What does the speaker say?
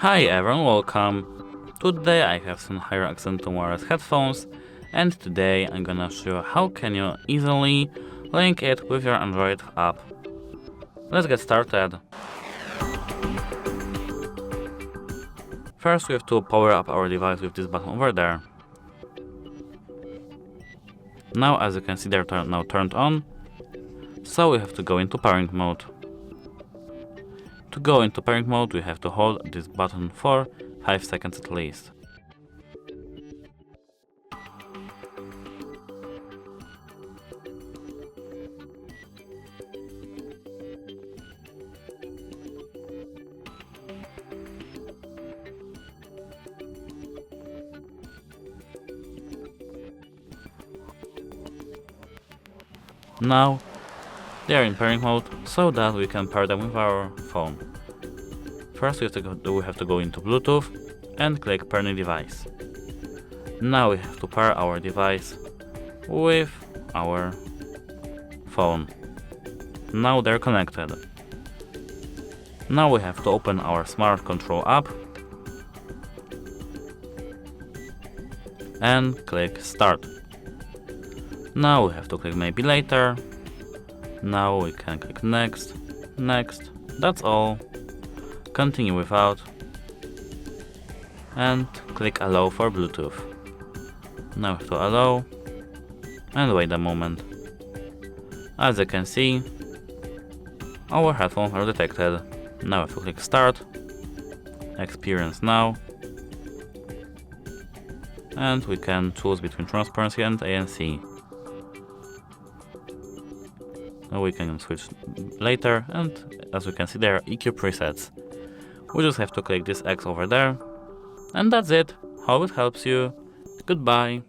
Hi everyone, welcome! Today I have Sennheiser Accentum wireless headphones, and today I'm gonna show you how can you easily link it with your Android app. Let's get started. First we have to power up our device with this button over there. Now as you can see they're now turned on, so we have to go into pairing mode. To go into pairing mode we have to hold this button for 5 seconds at least. Now they are in pairing mode, so that we can pair them with our phone. First we have to go into Bluetooth and click pair new device. Now we have to pair our device with our phone. Now they're connected. Now we have to open our Smart Control app and click Start. Now we have to click Maybe Later. Now we can click Next, Next, that's all. Continue without, and click Allow for Bluetooth. Now we have to allow, and wait a moment. As you can see, our headphones are detected. Now we have to click Start, Experience Now, and we can choose between transparency and ANC. Now we can switch later, and as we can see there are EQ presets. We just have to click this X over there, and that's it. Hope it helps you. Goodbye.